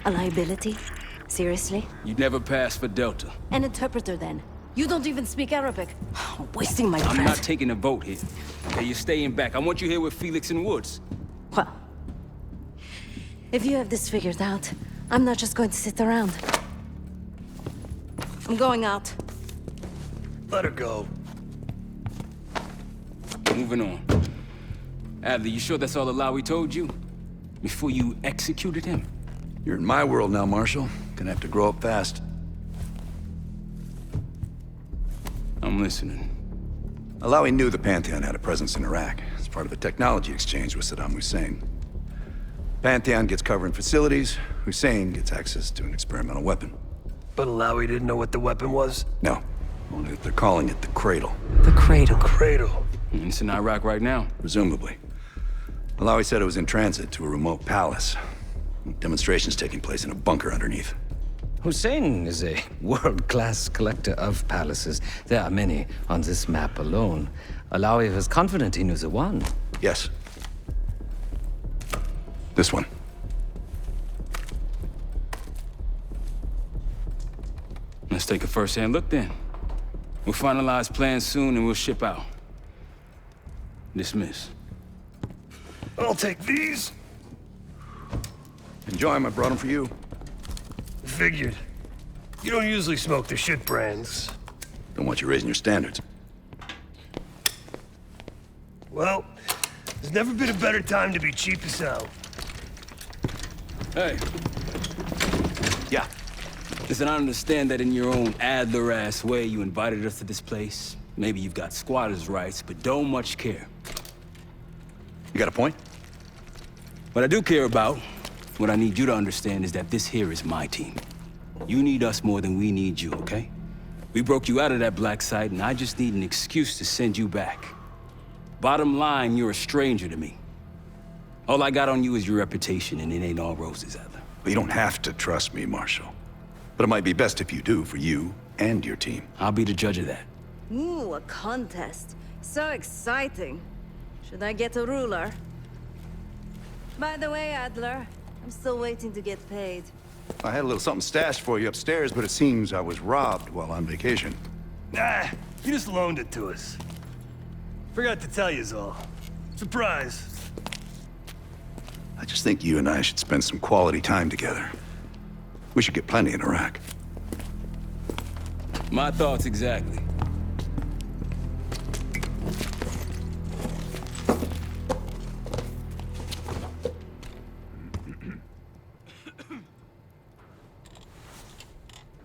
A liability? Seriously? You'd never pass for Delta. An interpreter, then? You don't even speak Arabic. Wasting my breath. I'm not taking a vote here. Okay, you're staying back. I want you here with Felix and Woods. Well, if you have this figured out, I'm not just going to sit around. I'm going out. Let her go. Moving on. Adler, you sure that's all the lie we told you? Before you executed him? You're in my world now, Marshal. Gonna have to grow up fast. I'm listening. Alawi knew the Pantheon had a presence in Iraq. It's part of a technology exchange with Saddam Hussein. Pantheon gets cover in facilities. Hussein gets access to an experimental weapon. But Alawi didn't know what the weapon was? No. Only that they're calling it the Cradle. The Cradle. Cradle. It's in Iraq right now. Presumably. Alawi said it was in transit to a remote palace. Demonstrations taking place in a bunker underneath. Hussein is a world-class collector of palaces. There are many on this map alone. Alawi was confident he knew the one. Yes. This one. Let's take a first-hand look then. We'll finalize plans soon and we'll ship out. Dismiss. I'll take these. Enjoy them. I brought them for you. Figured. You don't usually smoke the shit brands. Don't want you raising your standards. Well, there's never been a better time to be cheap as hell. Hey. Yeah. Listen, I understand that in your own Adler-ass way you invited us to this place. Maybe you've got squatters' rights, but don't much care. You got a point? What I do care about, what I need you to understand is that this here is my team. You need us more than we need you, okay? We broke you out of that black site, and I just need an excuse to send you back. Bottom line, you're a stranger to me. All I got on you is your reputation, and it ain't all roses, Adler. But you don't have to trust me, Marshal. But it might be best if you do, for you and your team. I'll be the judge of that. Ooh, a contest. So exciting. Should I get a ruler? By the way, Adler, I'm still waiting to get paid. I had a little something stashed for you upstairs, but it seems I was robbed while on vacation. Nah, you just loaned it to us. Forgot to tell yous all. Surprise. I just think you and I should spend some quality time together. We should get plenty in Iraq. My thoughts exactly.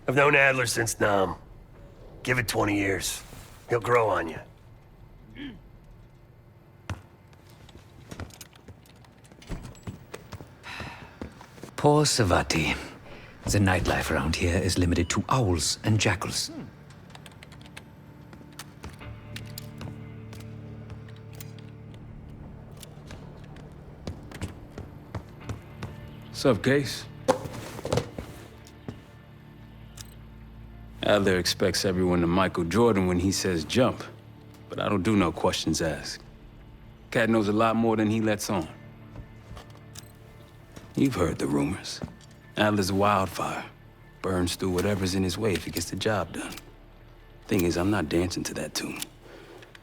I've known Adler since Nam. Give it 20 years. He'll grow on you. Poor Savati. The nightlife around here is limited to owls and jackals. Sup, Case? Adler expects everyone to Michael Jordan when he says jump, but I don't do no questions asked. Cat knows a lot more than he lets on. You've heard the rumors. Adler's a wildfire. Burns through whatever's in his way if he gets the job done. Thing is, I'm not dancing to that tune.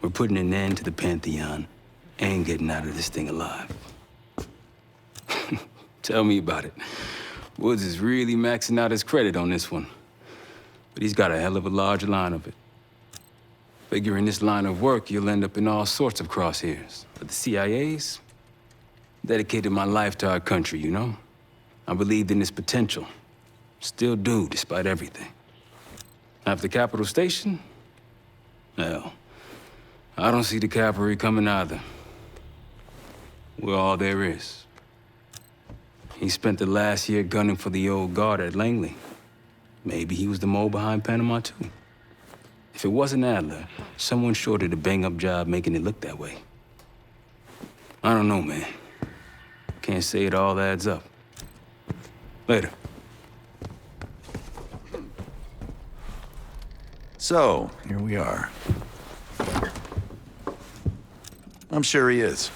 We're putting an end to the Pantheon and getting out of this thing alive. Tell me about it. Woods is really maxing out his credit on this one. But he's got a hell of a large line of it. Figure in this line of work, you'll end up in all sorts of crosshairs. But the CIA's dedicated my life to our country, you know? I believed in its potential. Still do, despite everything. After Capital Station? Well, I don't see the cavalry coming either. We're all there is. He spent the last year gunning for the old guard at Langley. Maybe he was the mole behind Panama, too. If it wasn't Adler, someone sure did a bang-up job making it look that way. I don't know, man. Can't say it all adds up. Later. So, here we are. I'm sure he is.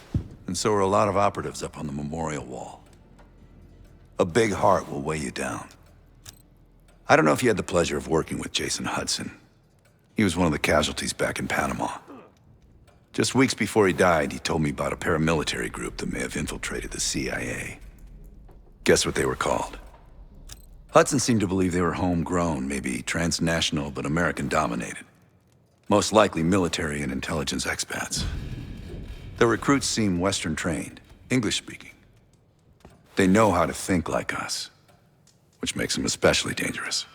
And so are a lot of operatives up on the memorial wall. A big heart will weigh you down. I don't know if you had the pleasure of working with Jason Hudson. He was one of the casualties back in Panama. Just weeks before he died, he told me about a paramilitary group that may have infiltrated the CIA. Guess what they were called? Hudson seemed to believe they were homegrown, maybe transnational, but American-dominated. Most likely military and intelligence expats. The recruits seem Western-trained, English-speaking. They know how to think like us, which makes them especially dangerous.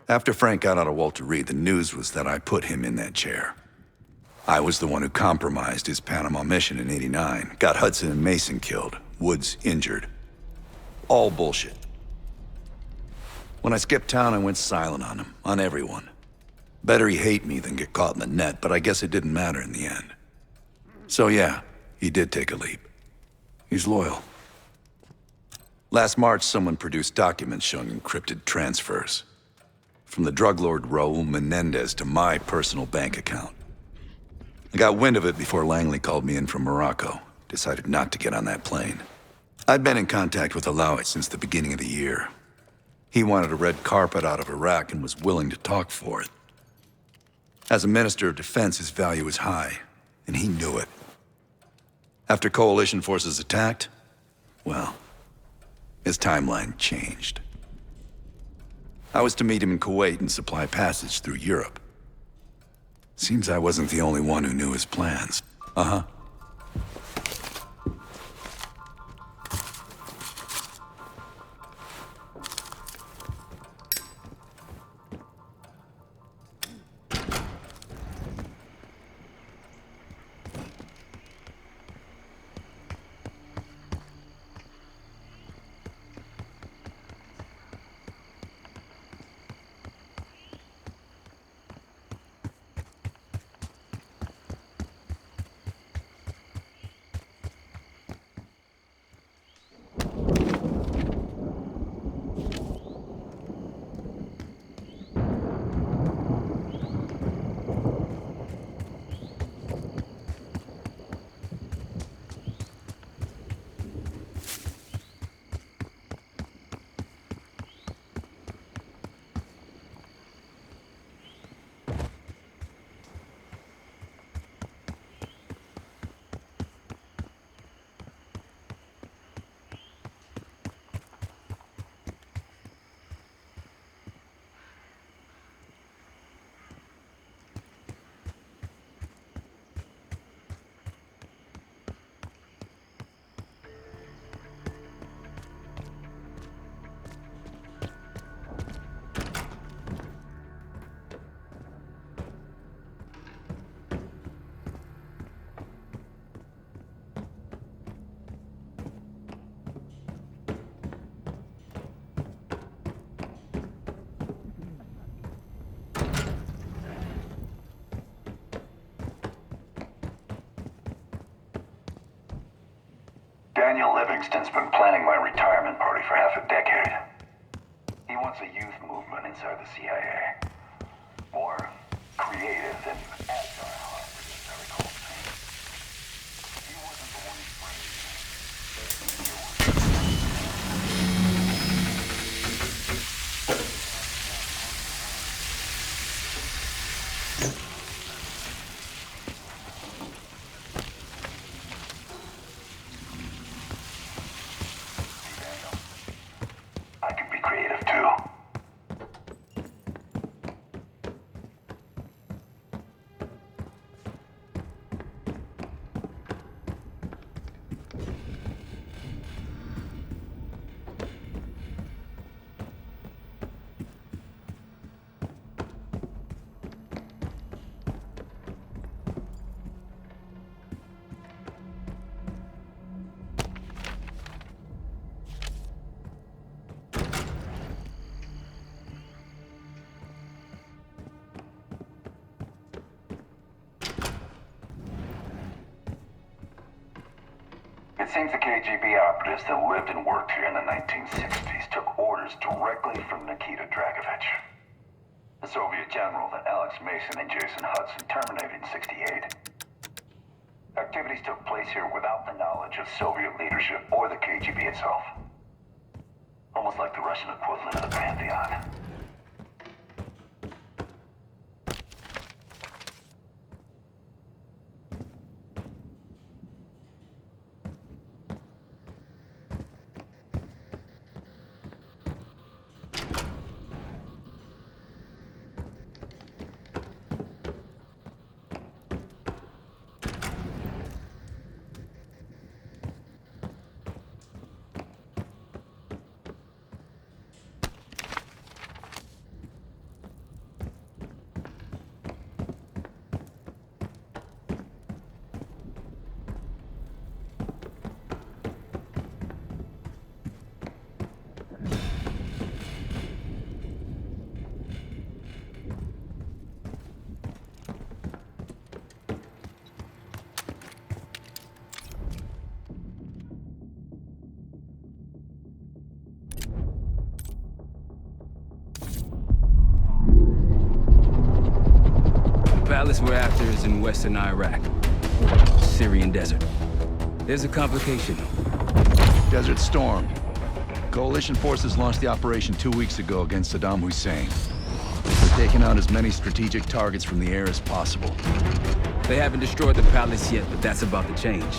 After Frank got out of Walter Reed, the news was that I put him in that chair. I was the one who compromised his Panama mission in '89, got Hudson and Mason killed, Woods injured. All bullshit. When I skipped town, I went silent on him, on everyone. Better he hate me than get caught in the net, but I guess it didn't matter in the end. So yeah, he did take a leap. He's loyal. Last March, someone produced documents showing encrypted transfers. From the drug lord Raul Menendez to my personal bank account. I got wind of it before Langley called me in from Morocco. Decided not to get on that plane. I'd been in contact with Alawi since the beginning of the year. He wanted a red carpet out of Iraq and was willing to talk for it. As a Minister of Defense, his value is high, and he knew it. After coalition forces attacked, well, his timeline changed. I was to meet him in Kuwait and supply passage through Europe. Seems I wasn't the only one who knew his plans. Uh-huh. Daniel Livingston's been planning my retirement party for half a decade. He wants a youth movement inside the CIA. More creative than agile, as I recall saying. He wasn't the one who I can be creative too. It seems the KGB operatives that lived and worked here in the 1960s took orders directly from Nikita Dragovich, the Soviet general that Alex Mason and Jason Hudson terminated in '68. Activities took place here without the knowledge of Soviet leadership or the KGB itself. Almost like the Russian equivalent of the Pantheon. The palace we're after is in western Iraq, Syrian desert. There's a complication. Desert Storm. Coalition forces launched the operation 2 weeks ago against Saddam Hussein. We're taking out as many strategic targets from the air as possible. They haven't destroyed the palace yet, but that's about to change.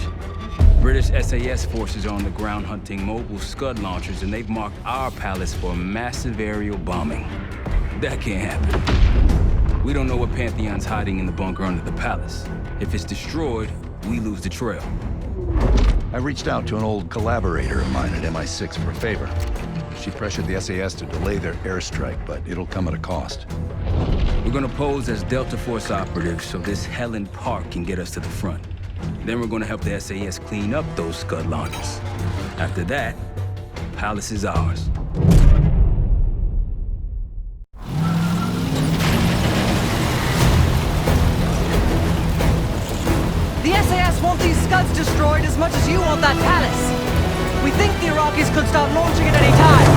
British SAS forces are on the ground hunting mobile Scud launchers, and they've marked our palace for a massive aerial bombing. That can't happen. We don't know what Pantheon's hiding in the bunker under the palace. If it's destroyed, we lose the trail. I reached out to an old collaborator of mine at MI6 for a favor. She pressured the SAS to delay their airstrike, but it'll come at a cost. We're gonna pose as Delta Force operatives so this Helen Park can get us to the front. Then we're gonna help the SAS clean up those Scud launchers. After that, palace is ours. The SAS want these Scuds destroyed as much as you want that palace. We think the Iraqis could start launching at any time.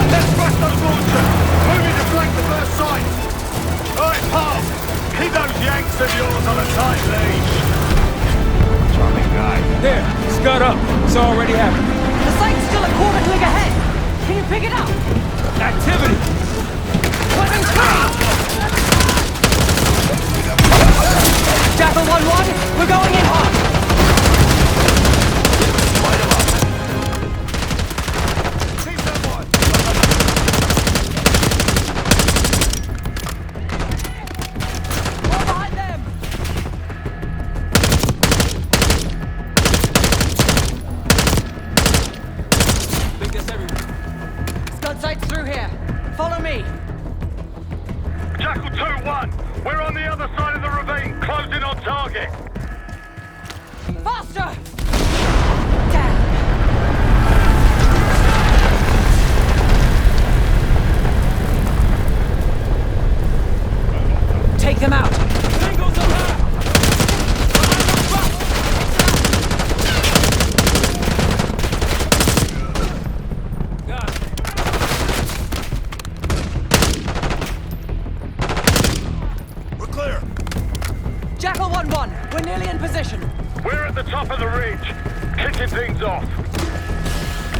Let's rush those launchers! Moving to flank the first site! Alright, Paul! Keep those Yanks of yours on a tight leash! Charming guy. There, Scud up. It's already happening. The site's still a quarter click ahead. Can you pick it up? Activity! Weapons free! Jackal 1-1, we're going in hot. Keep that one! We're behind them. I think that's everyone. Scud site's through here. Follow me. Jackal 2-1! We're on the other side of the ravine, closing on target! Faster! Damn. Take them out. Got it. We're clear! Jackal 1-1, we're nearly in position. We're at the top of the ridge, kicking things off.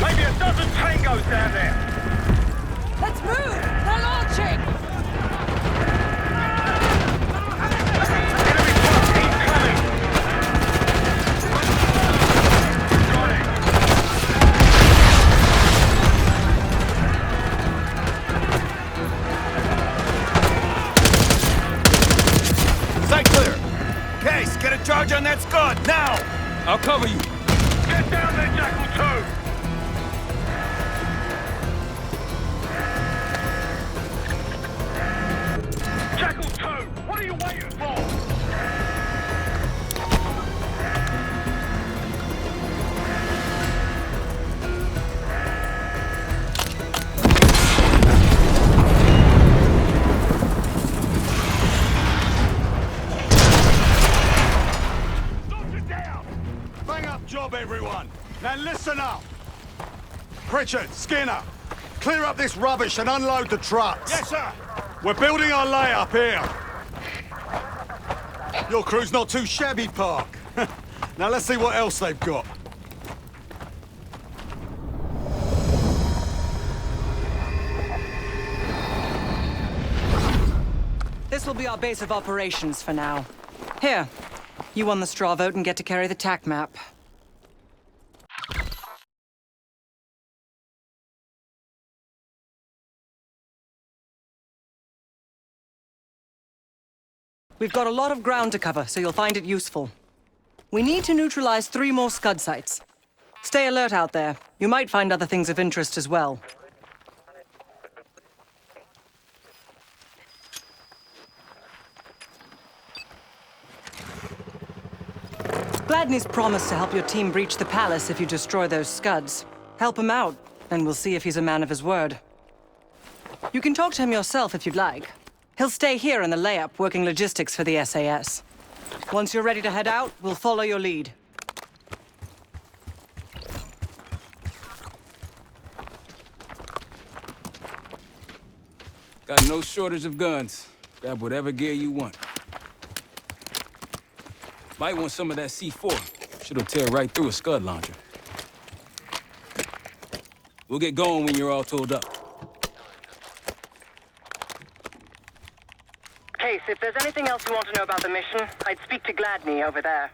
Maybe a dozen tangos down there. Let's move! They're launching! Enemy truck incoming! Got it! Sight clear! Case, get a charge on that Scud, now! I'll cover you. Get down there, Jackal 2! Jackal 2, what are you waiting for? Bang up job, everyone! Now listen up! Pritchard, Skinner, clear up this rubbish and unload the trucks! Yes, sir! We're building our layup here! Your crew's not too shabby, Park. Now let's see what else they've got. This will be our base of operations for now. Here, you won the straw vote and get to carry the TAC map. We've got a lot of ground to cover, so you'll find it useful. We need to neutralize 3 more Scud sites. Stay alert out there. You might find other things of interest as well. Gladney's promised to help your team breach the palace if you destroy those Scuds. Help him out, and we'll see if he's a man of his word. You can talk to him yourself if you'd like. He'll stay here in the layup, working logistics for the SAS. Once you're ready to head out, we'll follow your lead. Got no shortage of guns. Grab whatever gear you want. Might want some of that C4. Shit'll tear right through a Scud launcher. We'll get going when you're all tooled up. Case, if there's anything else you want to know about the mission, I'd speak to Gladney over there.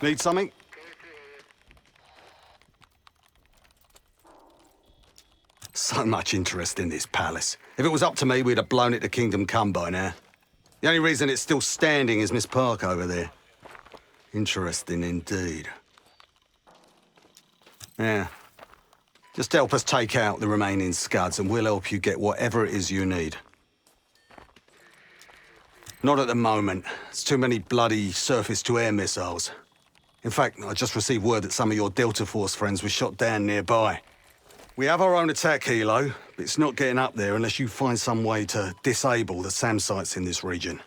Need something? So much interest in this palace. If it was up to me, we'd have blown it to Kingdom Come by now. The only reason it's still standing is Miss Park over there. Interesting indeed. Yeah. Just help us take out the remaining Scuds and we'll help you get whatever it is you need. Not at the moment. It's too many bloody surface-to-air missiles. In fact, I just received word that some of your Delta Force friends were shot down nearby. We have our own attack helo, but it's not getting up there unless you find some way to disable the SAM sites in this region.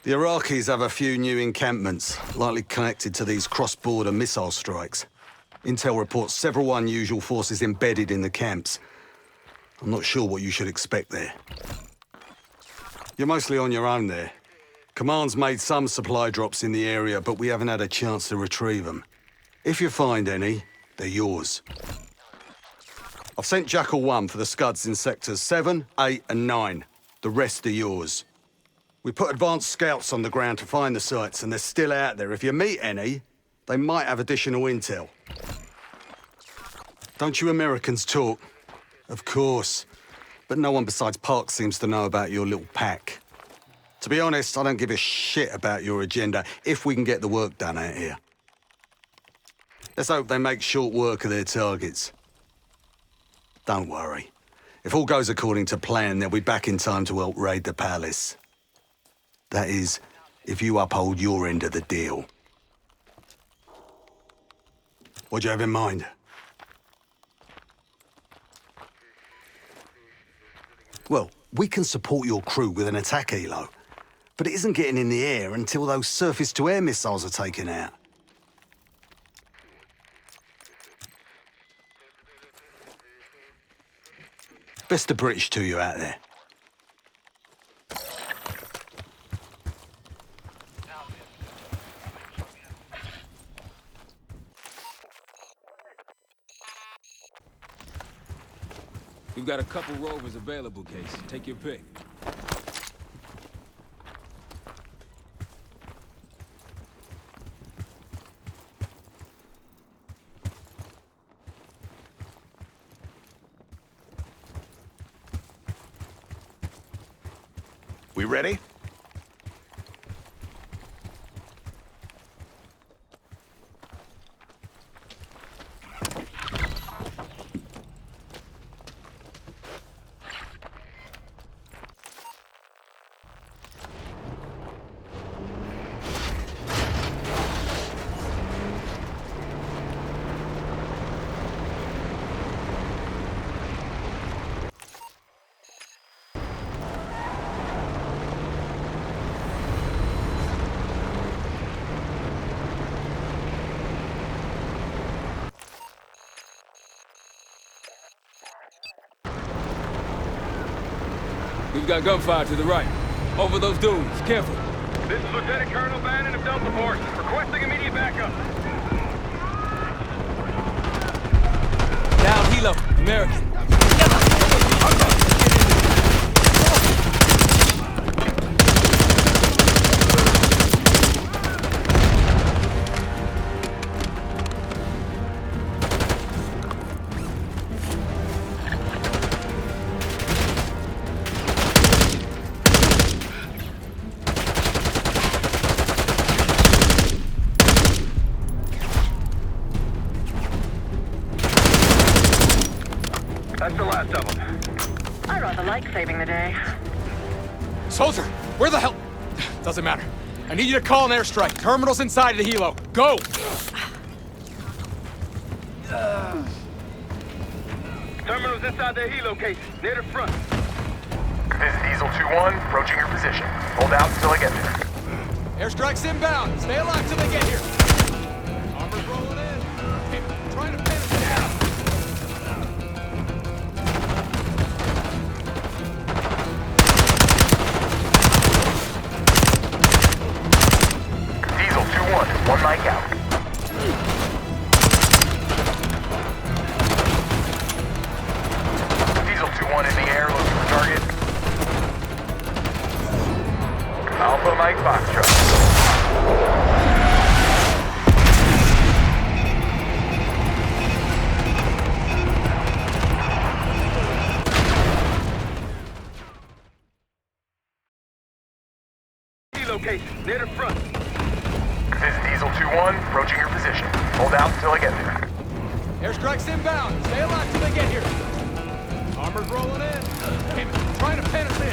The Iraqis have a few new encampments, likely connected to these cross-border missile strikes. Intel reports several unusual forces embedded in the camps. I'm not sure what you should expect there. You're mostly on your own there. Command's made some supply drops in the area, but we haven't had a chance to retrieve them. If you find any, they're yours. I've sent Jackal 1 for the Scuds in sectors 7, 8, and 9. The rest are yours. We put advanced scouts on the ground to find the sites, and they're still out there. If you meet any, they might have additional intel. Don't you Americans talk? Of course. But no one besides Park seems to know about your little pack. To be honest, I don't give a shit about your agenda if we can get the work done out here. Let's hope they make short work of their targets. Don't worry. If all goes according to plan, they'll be back in time to help raid the palace. That is, if you uphold your end of the deal. What do you have in mind? Well, we can support your crew with an attack helo, but it isn't getting in the air until those surface-to-air missiles are taken out. Best of British to you out there. We've got a couple rovers available, Case. Take your pick. We ready? We've got gunfire to the right. Over those dunes. Careful. This is Lieutenant Colonel Bannon of Delta Force, requesting immediate backup. Down, Hilo. American. That's the last of them. I rather like saving the day. Soldier, where the hell? Doesn't matter. I need you to call an airstrike. Terminal's inside of the helo. Go! Terminal's inside the helo case, near the front. This is Diesel 2-1, approaching your position. Hold out until I get there. Airstrike's inbound. Stay alive till they get here. Armor's rolling in. Hey, trying to pin us down. Diesel 2-1, one mic out. Diesel 2-1 in the air, looking for target. Alpha Mike Foxtrot. Helo case, near the front. This is Diesel 2-1, approaching your position. Hold out until I get there. Airstrike's inbound. Stay alive till they get here. Armor's rolling in. Hey, trying to pin us in.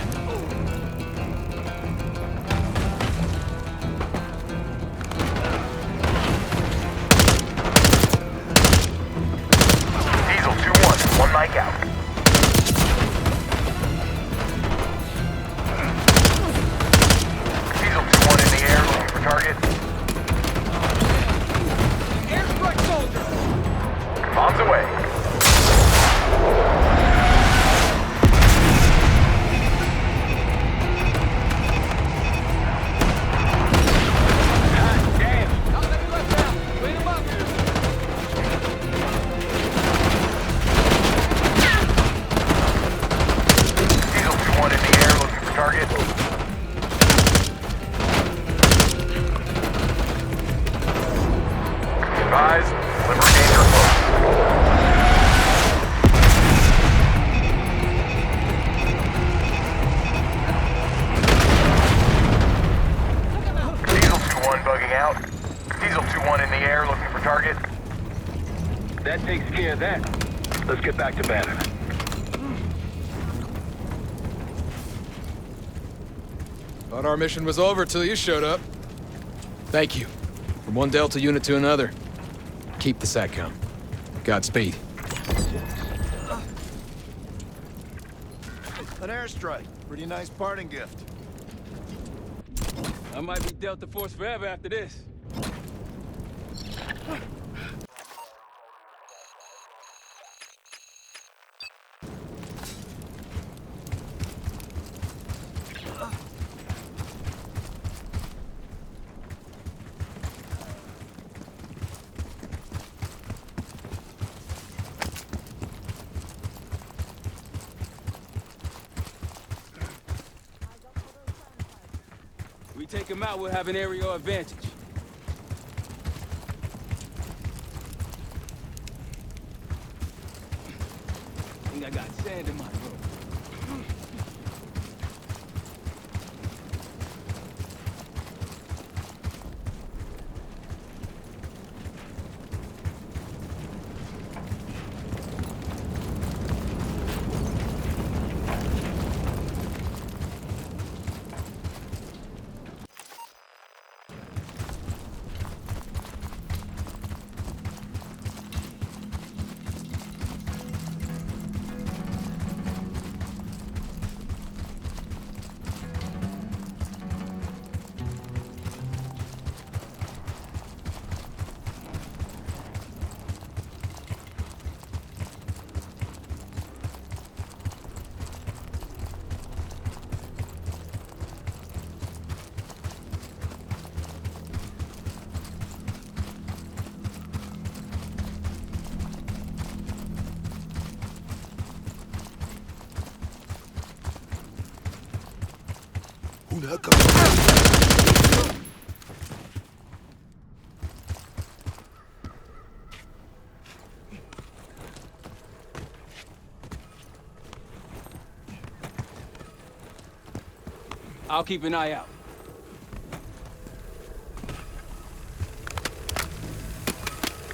Diesel 2-1, one mic out. Diesel 2-1 in the air, looking for target. Airstrike, soldier! Bombs away. Damn! Not many left now. Clean them up. Diesel 2-1 in the air, looking for target. Advise, delivery danger close. Diesel 2-1 bugging out. Diesel 2-1 in the air, looking for target. That takes care of that. Let's get back to Bannon. Thought our mission was over till you showed up. Thank you. From one Delta unit to another. Keep the SATCOM. Godspeed. An airstrike. Pretty nice parting gift. I might be Delta Force forever after this. We take them out, we'll have an aerial advantage. I think I got sand in my room. I'll keep an eye out.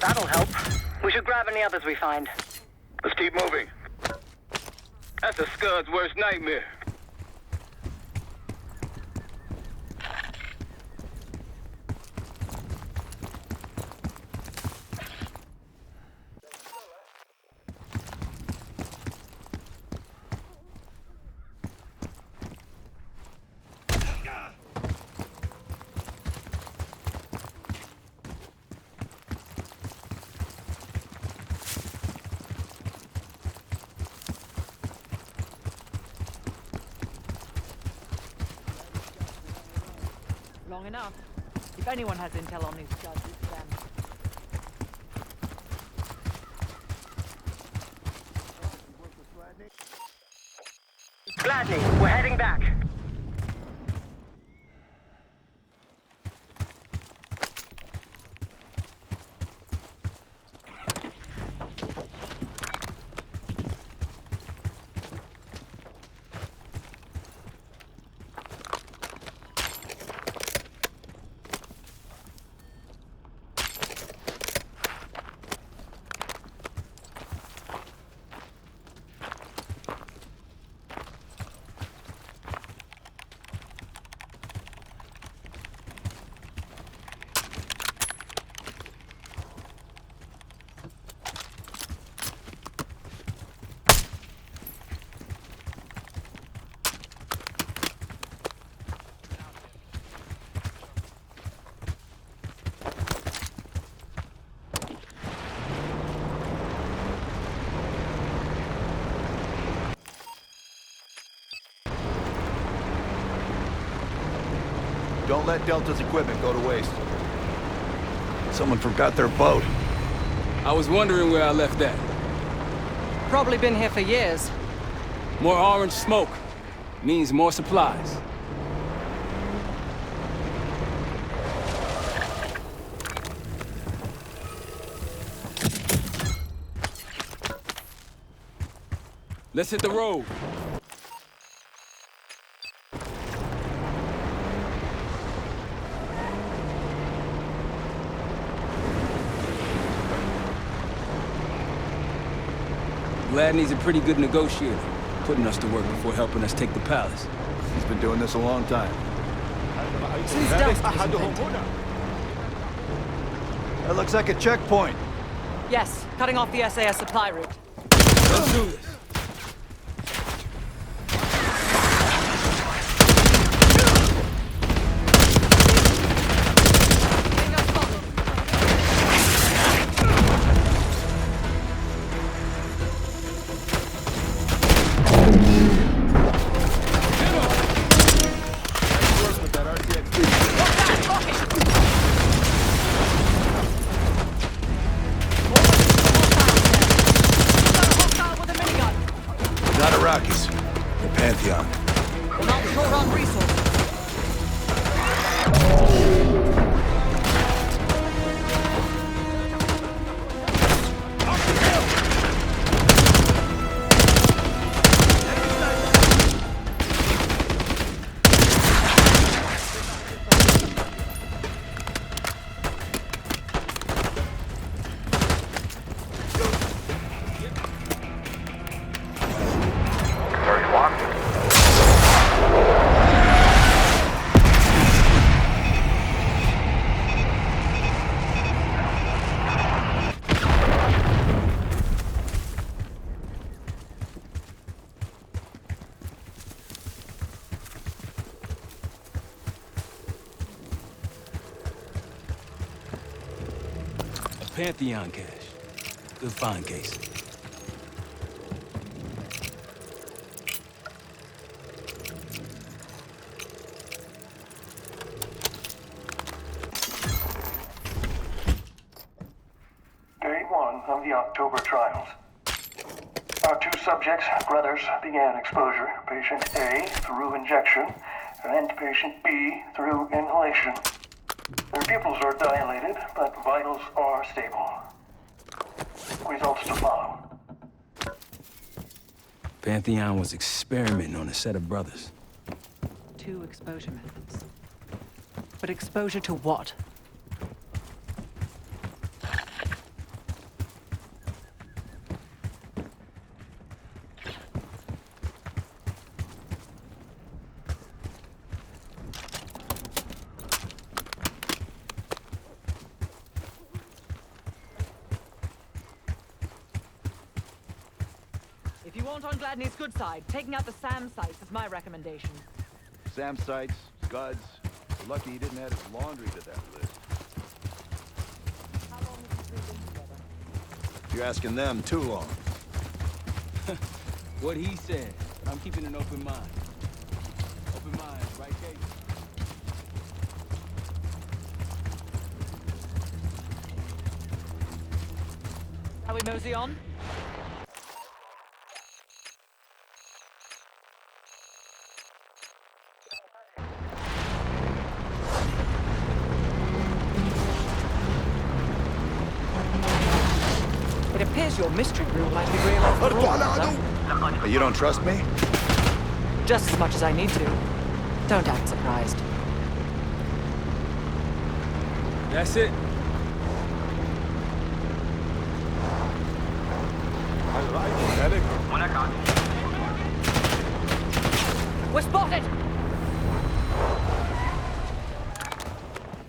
That'll help. We should grab any others we find. Let's keep moving. That's a Scud's worst nightmare. Long enough. If anyone has intel on these Scuds, it's them. Gladney, we're heading back. Don't let Delta's equipment go to waste. Someone forgot their boat. I was wondering where I left that. Probably been here for years. More orange smoke means more supplies. Let's hit the road. Gladney's a pretty good negotiator, putting us to work before helping us take the palace. He's been doing this a long time. Since Delta was invented. That looks like a checkpoint. Yes, cutting off the SAS supply route. Let's do this. Not Iraqis. The Pantheon. We're not short on resources. Pantheon cache. Good find, Case. Day 1 of the October trials. Our two subjects, brothers, began exposure. Patient A through injection, and patient B through inhalation. Their pupils are dilated, but vitals are stable. Results to follow. Pantheon was experimenting on a set of brothers. 2 exposure methods. But exposure to what? If you want on Gladney's good side, taking out the SAM sites is my recommendation. SAM sites, scuds. We're lucky he didn't add his laundry to that list. How long have you 3 been together? You're asking them too long. What he said. I'm keeping an open mind. Open mind, right, Kate? Shall we mosey on? It appears your mystery group might be real after all, Arthur. You don't trust me? Just as much as I need to. Don't act surprised. That's it. We're spotted!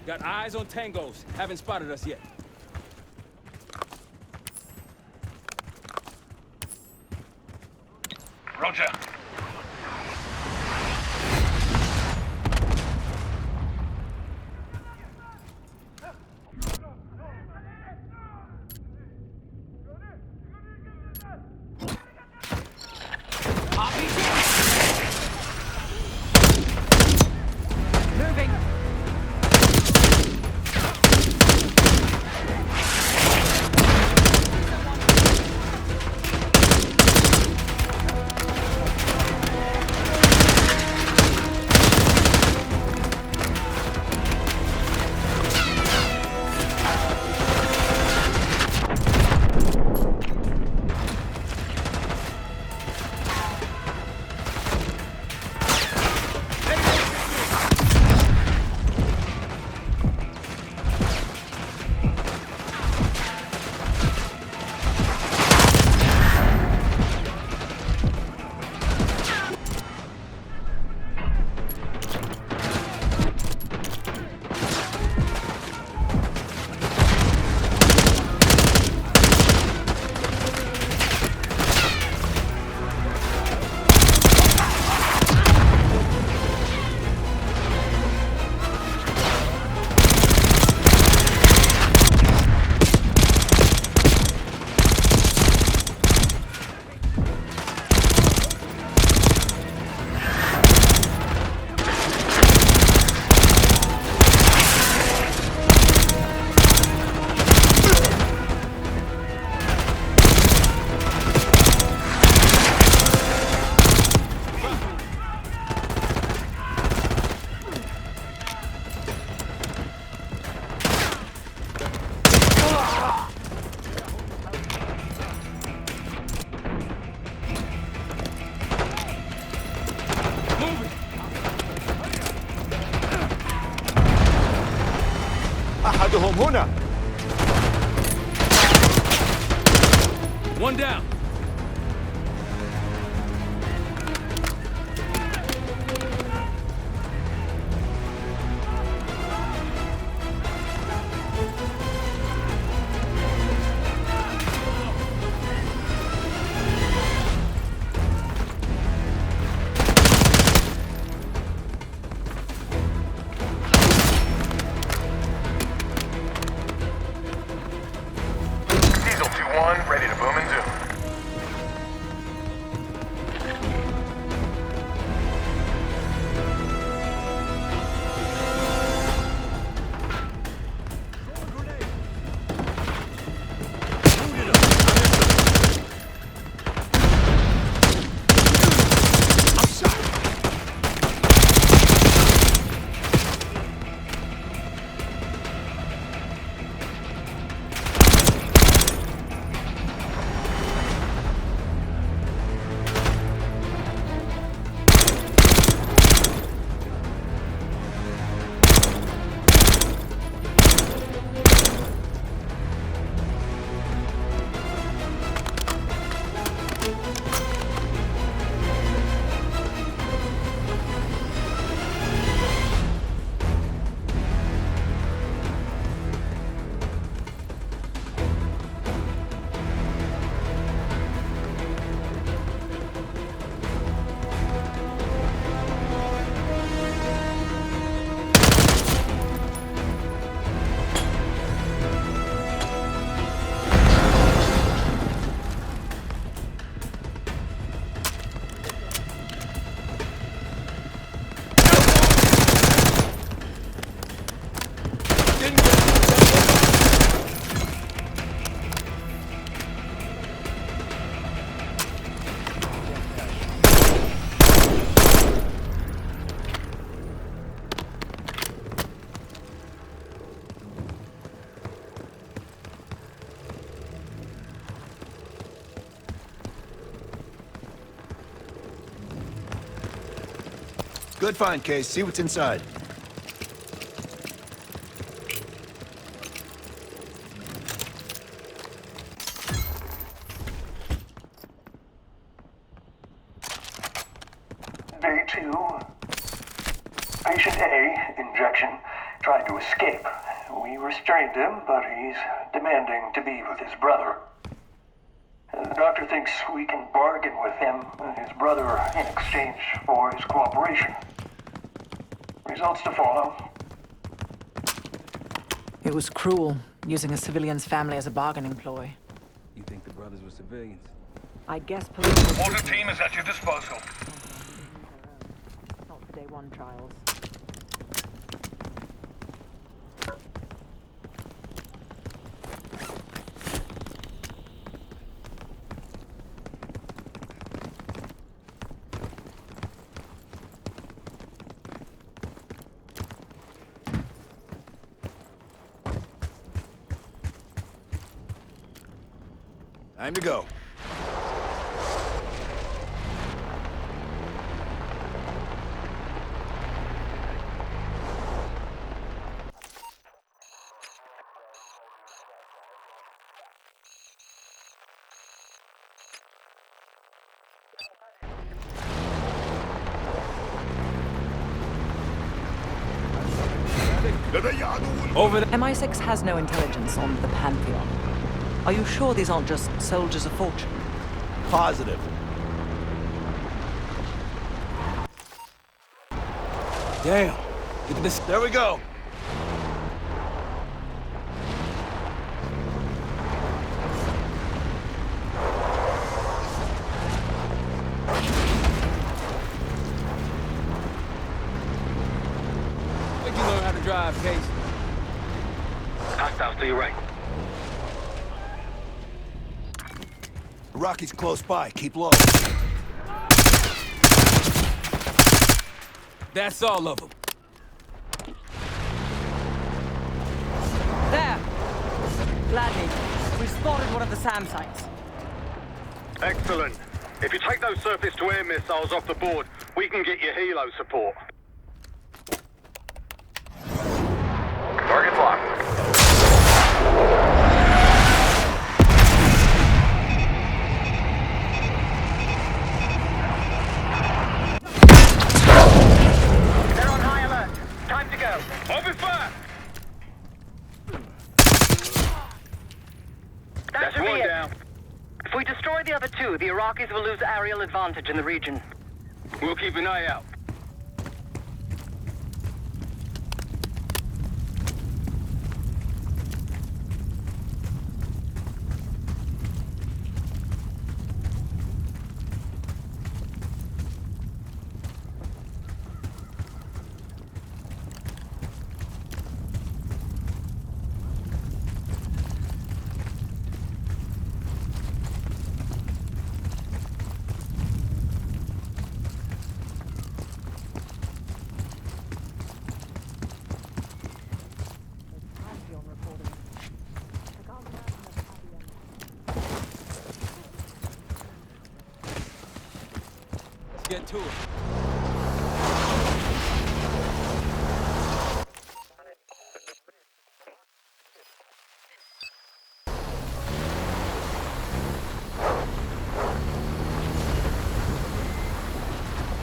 Got eyes on tangos. Haven't spotted us yet. Roger. Moving! أحدهم هنا. One down. Diesel 2-1, ready to boom and zoom. Good find, Case. See what's inside. Day 2. Patient A, injection, tried to escape. We restrained him, but he's demanding to be with his brother. The doctor thinks we can bargain with him and his brother in exchange for his cooperation. Results to follow. It was cruel, using a civilian's family as a bargaining ploy. You think the brothers were civilians? I guess police... Water team is at your disposal. Not for day 1 trials. Time to go. Over there. MI6 has no intelligence on the Pantheon. Are you sure these aren't just soldiers of fortune? Positive. Damn. Look at this. There we go. Where'd you learn how to drive, Case? Hostiles to your right. Rocky's close by. Keep low. That's all of them. There! Gladney, we've spotted one of the SAM sites. Excellent. If you take those surface-to-air missiles off the board, we can get you helo support. Target locked. They're on high alert. Time to go. Open fire! That That's should be one it. down. If we destroy the other 2, the Iraqis will lose aerial advantage in the region. We'll keep an eye out. Get to it.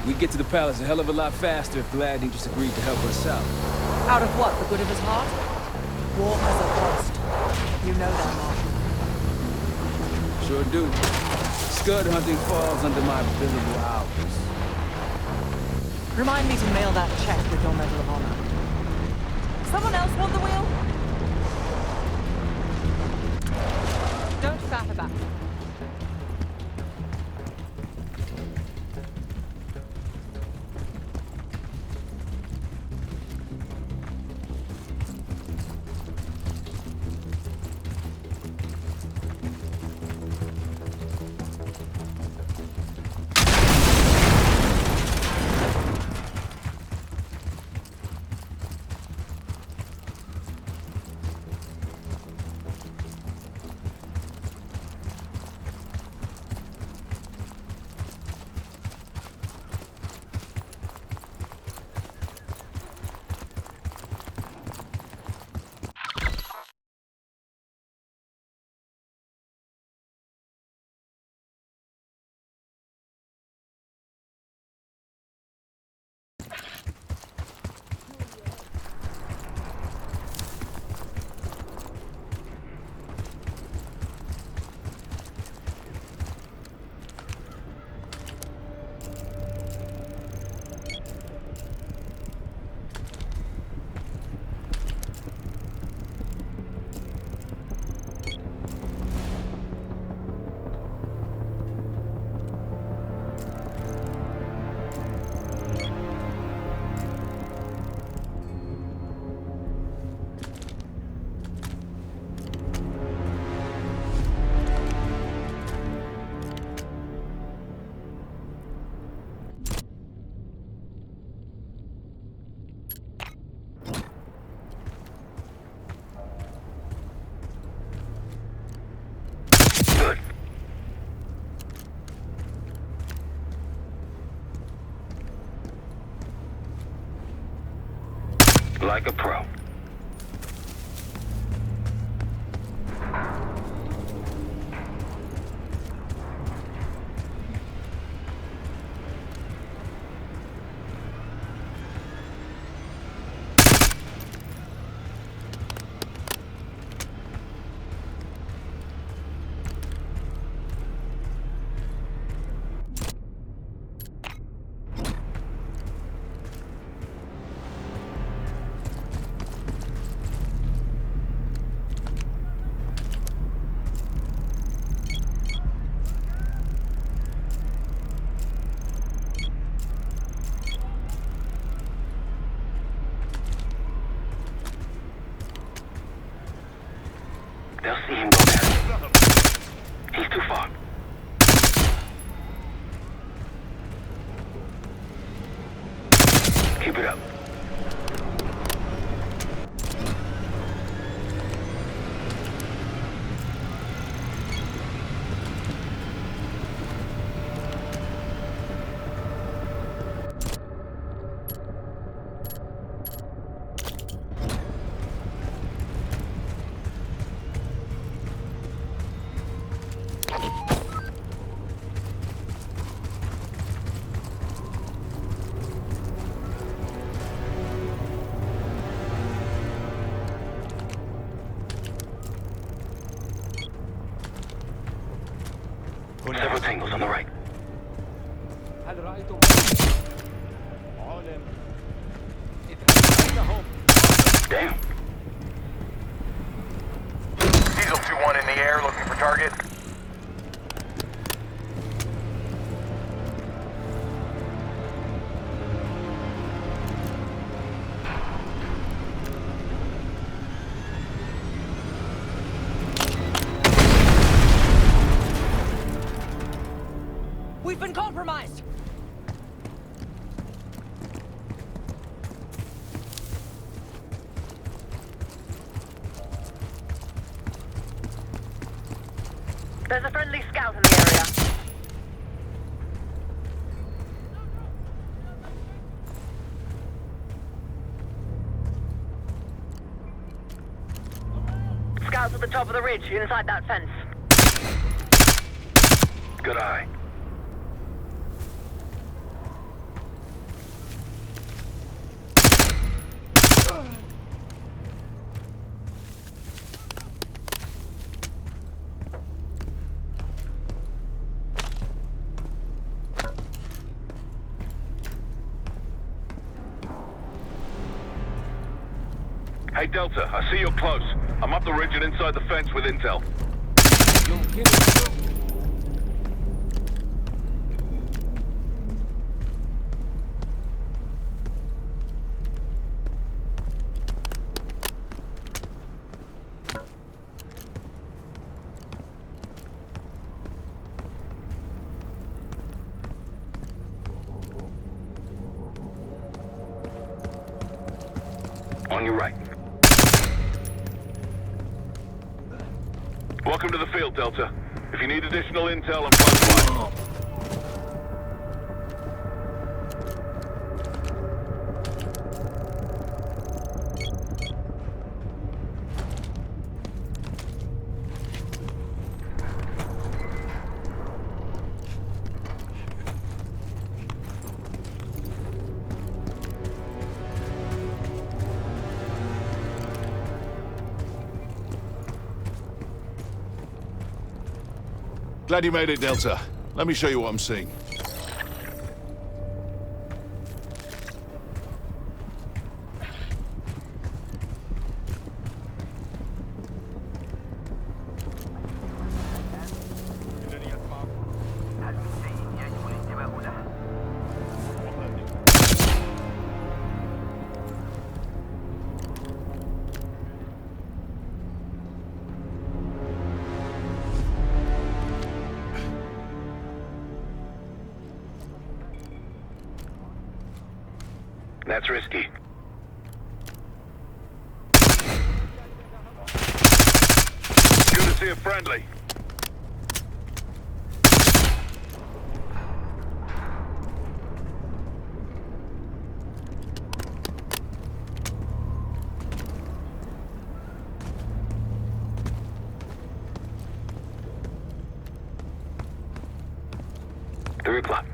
We'd get to the palace a hell of a lot faster if Gladney just agreed to help us out. Out of what? The good of his heart? War has a cost. You know that, Marshal. Sure do. Scud hunting falls under my billable hours. Remind me to mail that check with your Medal of Honor. Someone else want the wheel? Don't faff about it. Like a pro. They'll see him go down. He's too far. Keep it up. Several tangles on the right. Damn. Diesel 2-1 in the air, looking for target. We've been compromised! There's a friendly scout in the area. Scouts at the top of the ridge, inside that fence. Good eye. Hey, Delta, I see you're close. I'm up the ridge and inside the fence with intel. On your right. Welcome to the field, Delta. If you need additional intel, I'm close by. Glad you made it, Delta. Let me show you what I'm seeing. That's risky. Good to see a friendly. 3 o'clock.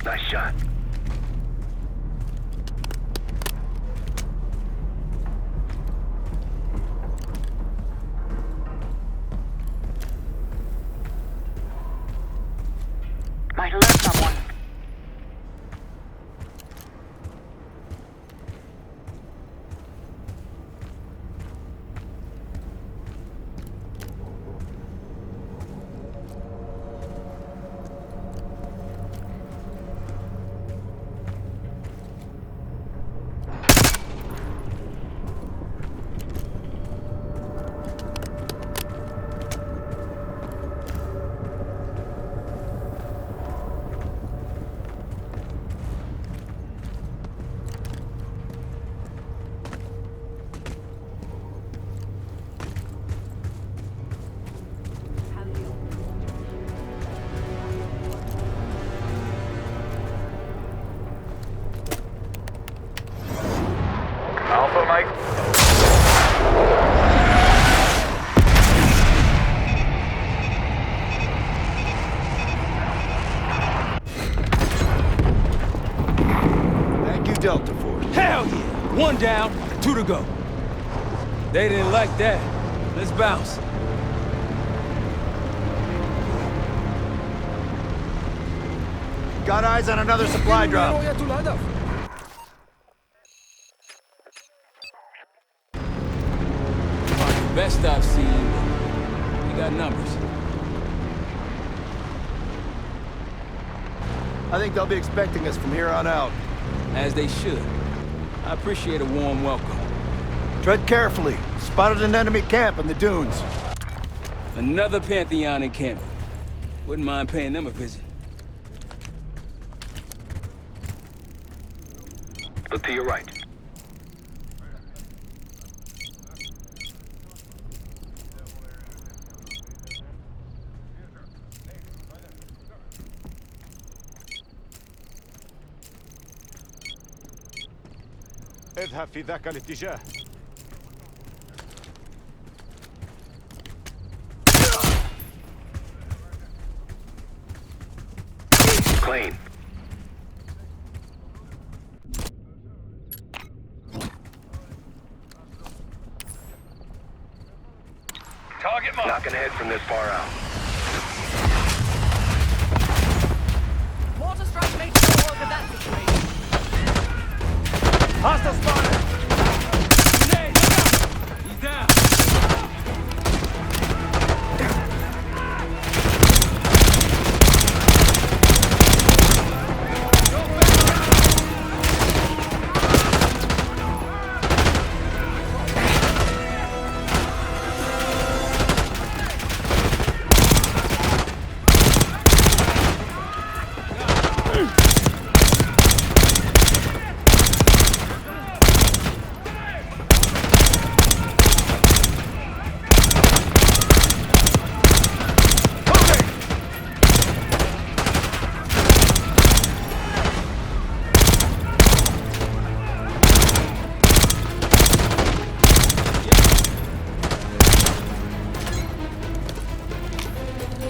Nice shot. Might alert someone. Alpha, Mike. Thank you, Delta Force. Hell yeah! 1 down, 2 to go. They didn't like that. Let's bounce. Got eyes on another supply drop. Best I've seen, they got numbers. I think they'll be expecting us from here on out. As they should. I appreciate a warm welcome. Tread carefully. Spotted an enemy camp in the dunes. Another Pantheon encampment. Wouldn't mind paying them a visit. Look to your right. اذهب في ذاك الاتجاه. Clean. Target mark. Not gonna head from this far out. Water strike makes short work of that situation. Hostile spotted! Hey, look out! He's down!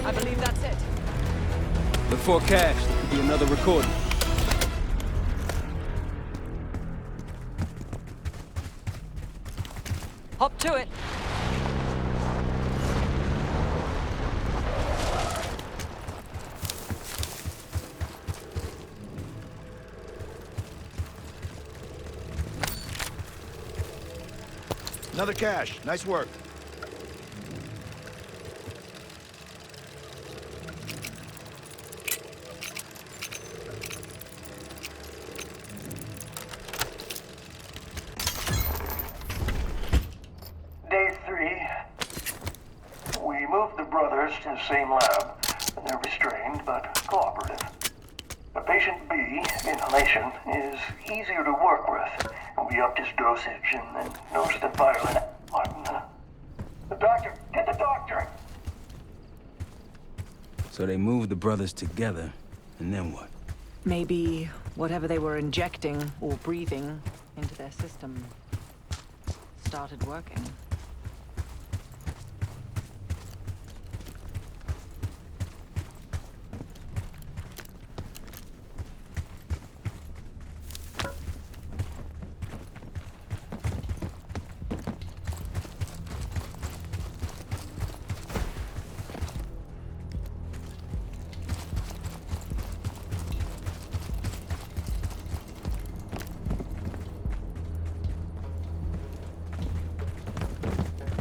I believe that's it. Look for a cache. There could be another recording. Hop to it. Another cache. Nice work. Day 3. We moved the brothers to the same lab. They're restrained, but cooperative. The patient B, inhalation, is easier to work with. We upped his dosage and then noticed a violent doctor! Get the doctor! So they moved the brothers together, and then what? Maybe whatever they were injecting or breathing into their system started working.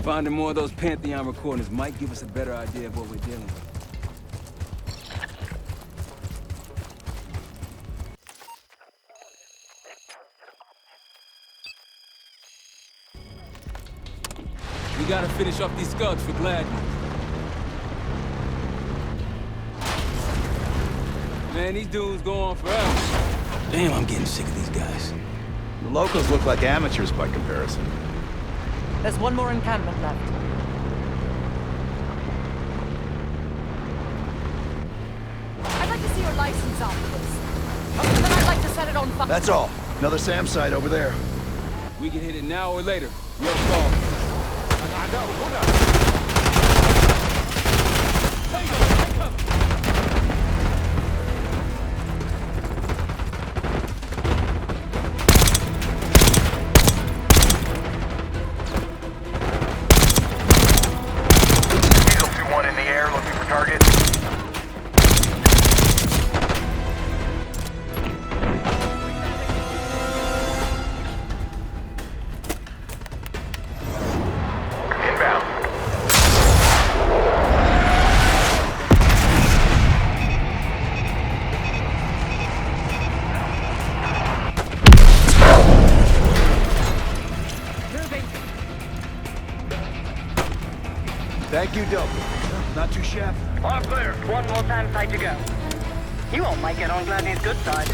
Finding more of those Pantheon recordings might give us a better idea of what we're dealing with. We gotta finish off these scuds for Gladney. Man, these dudes go on forever. Damn, I'm getting sick of these guys. The locals look like amateurs by comparison. There's one more encampment left. I'd like to see your license after this. Then I'd like to set it on fire. That's all. Another SAM site over there. We can hit it now or later. Your call. Thank you, Dope. Not too shabby. All clear. One more SAM site to go. You all might get on Gladney's good side.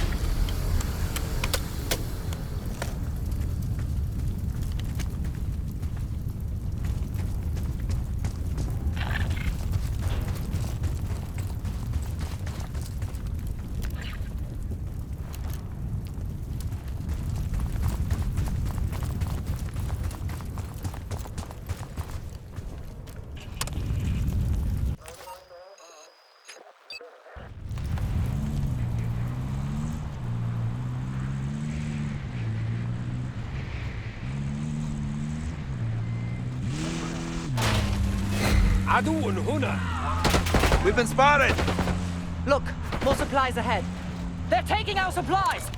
We've been spotted! Look, more supplies ahead. They're taking our supplies!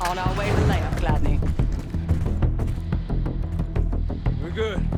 On our way to the layout, Gladney. We're good.